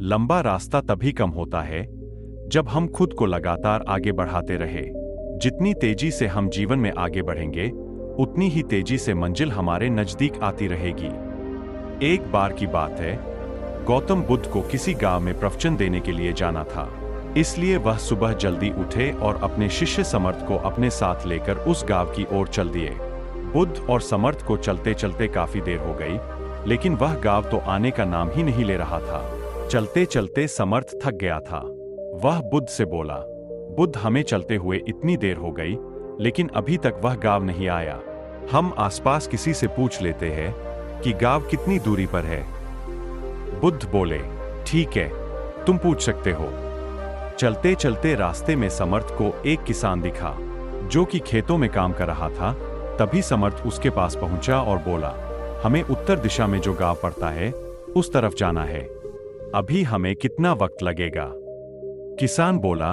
लंबा रास्ता तभी कम होता है जब हम खुद को लगातार आगे बढ़ाते रहे। जितनी तेजी से हम जीवन में आगे बढ़ेंगे, उतनी ही तेजी से मंजिल हमारे नजदीक आती रहेगी। एक बार की बात है, गौतम बुद्ध को किसी गांव में प्रवचन देने के लिए जाना था। इसलिए वह सुबह जल्दी उठे और अपने शिष्य समर्थ को अपने साथ लेकर उस गांव की ओर चल दिए। बुद्ध और समर्थ को चलते चलते काफी देर हो गई, लेकिन वह गांव तो आने का नाम ही नहीं ले रहा था। चलते चलते समर्थ थक गया था। वह बुद्ध से बोला, बुद्ध, हमें चलते हुए इतनी देर हो गई, लेकिन अभी तक वह गांव नहीं आया। हम आसपास किसी से पूछ लेते हैं कि गांव कितनी दूरी पर है। बुद्ध बोले, ठीक है, तुम पूछ सकते हो। चलते चलते रास्ते में समर्थ को एक किसान दिखा जो कि खेतों में काम कर रहा था। तभी समर्थ उसके पास पहुंचा और बोला, हमें उत्तर दिशा में जो गांव पड़ता है उस तरफ जाना है। अभी हमें कितना वक्त लगेगा? किसान बोला,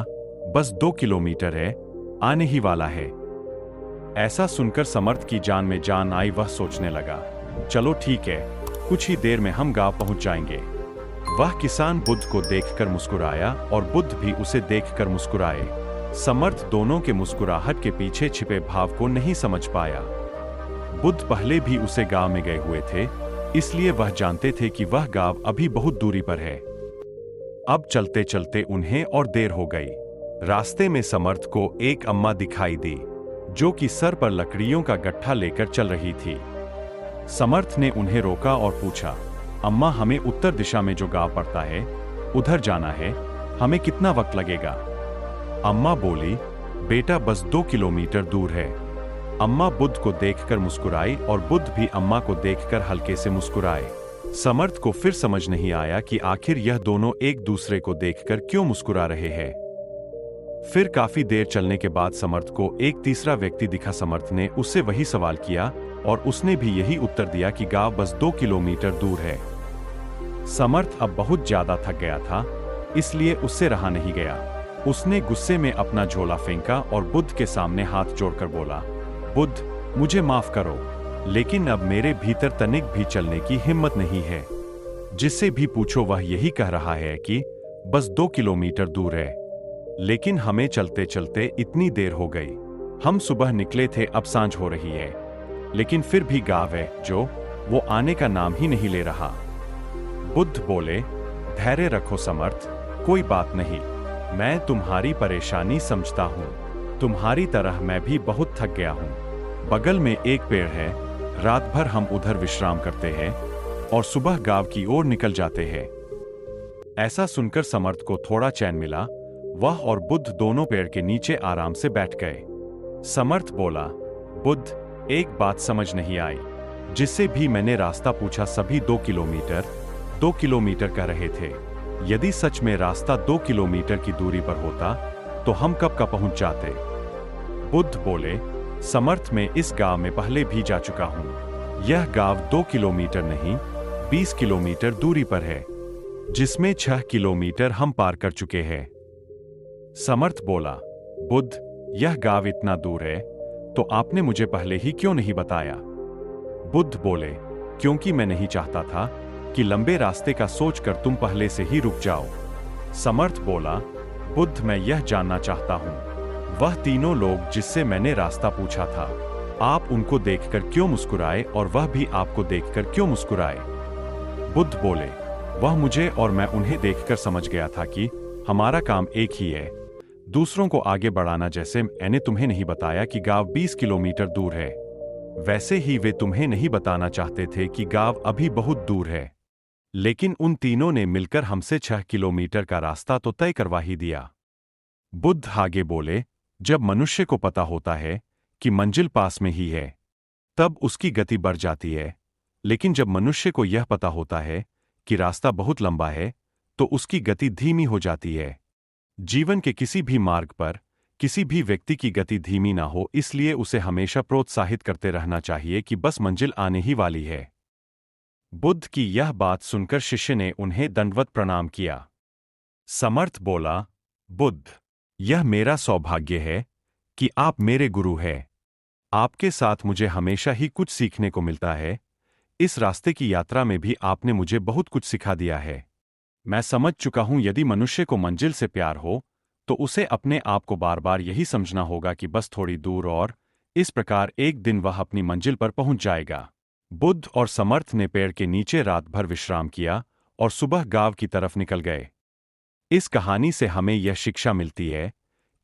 बस 2 किलोमीटर है, आने ही वाला है। ऐसा सुनकर समर्थ की जान में जान आई। वह सोचने लगा, चलो ठीक है, कुछ ही देर में हम गांव पहुंच जाएंगे। वह किसान बुद्ध को देखकर मुस्कुराया और बुद्ध भी उसे देखकर मुस्कुराए। समर्थ दोनों के मुस्कुराहट के पीछे छिपे भाव को नहीं समझ पाया। बुद्ध पहले भी उसे गांव में गए हुए थे, इसलिए वह जानते थे कि वह गांव अभी बहुत दूरी पर है। अब चलते चलते उन्हें और देर हो गई। रास्ते में समर्थ को एक अम्मा दिखाई दी जो कि सर पर लकड़ियों का गट्ठा लेकर चल रही थी। समर्थ ने उन्हें रोका और पूछा, अम्मा, हमें उत्तर दिशा में जो गांव पड़ता है उधर जाना है, हमें कितना वक्त लगेगा? अम्मा बोली, बेटा, बस 2 किलोमीटर दूर है। अम्मा बुद्ध को देखकर मुस्कुराई और बुद्ध भी अम्मा को देखकर हल्के से मुस्कुराए। समर्थ को फिर समझ नहीं आया कि आखिर यह दोनों एक दूसरे को देखकर क्यों मुस्कुरा रहे हैं। फिर काफी देर चलने के बाद समर्थ को एक तीसरा व्यक्ति दिखा। समर्थ ने उससे वही सवाल किया और उसने भी यही उत्तर दिया कि गांव बस 2 किलोमीटर दूर है। समर्थ अब बहुत ज्यादा थक गया था, इसलिए उससे रहा नहीं गया। उसने गुस्से में अपना झोला फेंका और बुद्ध के सामने हाथ जोड़कर बोला, बुद्ध, मुझे माफ करो, लेकिन अब मेरे भीतर तनिक भी चलने की हिम्मत नहीं है। जिससे भी पूछो वह यही कह रहा है कि बस 2 किलोमीटर दूर है, लेकिन हमें चलते चलते इतनी देर हो गई। हम सुबह निकले थे, अब सांझ हो रही है, लेकिन फिर भी गांव है जो वो आने का नाम ही नहीं ले रहा। बुद्ध बोले, धैर्य रखो समर्थ, कोई बात नहीं, मैं तुम्हारी परेशानी समझता हूँ। तुम्हारी तरह मैं भी बहुत थक गया हूँ। बगल में एक पेड़ है, रात भर हम उधर विश्राम करते हैं और सुबह गांव की ओर निकल जाते हैं। ऐसा सुनकर समर्थ को थोड़ा चैन मिला। वह और बुद्ध दोनों पेड़ के नीचे आराम से बैठ गए। समर्थ बोला, बुद्ध, एक बात समझ नहीं आई। जिससे भी मैंने रास्ता पूछा सभी 2 किलोमीटर कह रहे थे। यदि सच में रास्ता 2 किलोमीटर की दूरी पर होता तो हम कब का पहुंच जाते? बुद्ध बोले, समर्थ, मैं इस गांव में पहले भी जा चुका हूं। यह गांव 2 किलोमीटर नहीं, 20 किलोमीटर दूरी पर है, जिसमें 6 किलोमीटर हम पार कर चुके हैं। समर्थ बोला, बुद्ध, यह गांव इतना दूर है तो आपने मुझे पहले ही क्यों नहीं बताया? बुद्ध बोले, क्योंकि मैं नहीं चाहता था कि लंबे रास्ते का सोचकर तुम पहले से ही रुक जाओ। समर्थ बोला, बुद्ध, मैं यह जानना चाहता हूं, वह तीनों लोग जिससे मैंने रास्ता पूछा था, आप उनको देखकर क्यों मुस्कुराए और वह भी आपको देखकर क्यों मुस्कुराए? बुद्ध बोले, वह मुझे और मैं उन्हें देखकर समझ गया था कि हमारा काम एक ही है, दूसरों को आगे बढ़ाना। जैसे मैंने तुम्हें नहीं बताया कि गांव 20 किलोमीटर दूर है, वैसे ही वे तुम्हें नहीं बताना चाहते थे कि गांव अभी बहुत दूर है। लेकिन उन तीनों ने मिलकर हमसे 6 किलोमीटर का रास्ता तो तय करवा ही दिया। बुद्ध आगे बोले, जब मनुष्य को पता होता है कि मंजिल पास में ही है, तब उसकी गति बढ़ जाती है। लेकिन जब मनुष्य को यह पता होता है कि रास्ता बहुत लंबा है, तो उसकी गति धीमी हो जाती है। जीवन के किसी भी मार्ग पर किसी भी व्यक्ति की गति धीमी ना हो, इसलिए उसे हमेशा प्रोत्साहित करते रहना चाहिए कि बस मंजिल आने ही वाली है। बुद्ध की यह बात सुनकर शिष्य ने उन्हें दंडवत प्रणाम किया। समर्थ बोला, बुद्ध, यह मेरा सौभाग्य है कि आप मेरे गुरु हैं। आपके साथ मुझे हमेशा ही कुछ सीखने को मिलता है। इस रास्ते की यात्रा में भी आपने मुझे बहुत कुछ सिखा दिया है। मैं समझ चुका हूं यदि मनुष्य को मंजिल से प्यार हो तो उसे अपने आप को बार बार यही समझना होगा कि बस थोड़ी दूर और इस प्रकार एक दिन वह अपनी मंजिल पर पहुंच जाएगा। बुद्ध और समर्थ ने पेड़ के नीचे रात भर विश्राम किया और सुबह गांव की तरफ निकल गए। इस कहानी से हमें यह शिक्षा मिलती है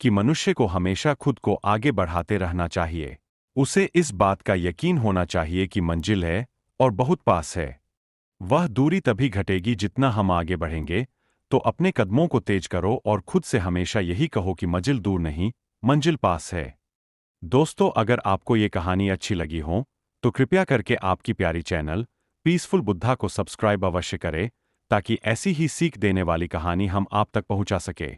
कि मनुष्य को हमेशा खुद को आगे बढ़ाते रहना चाहिए। उसे इस बात का यकीन होना चाहिए कि मंजिल है और बहुत पास है। वह दूरी तभी घटेगी जितना हम आगे बढ़ेंगे। तो अपने कदमों को तेज करो और खुद से हमेशा यही कहो कि मंजिल दूर नहीं, मंजिल पास है। दोस्तों, अगर आपको ये कहानी अच्छी लगी हो तो कृपया करके आपकी प्यारी चैनल पीसफुल बुद्धा को सब्सक्राइब अवश्य करें ताकि ऐसी ही सीख देने वाली कहानी हम आप तक पहुंचा सके।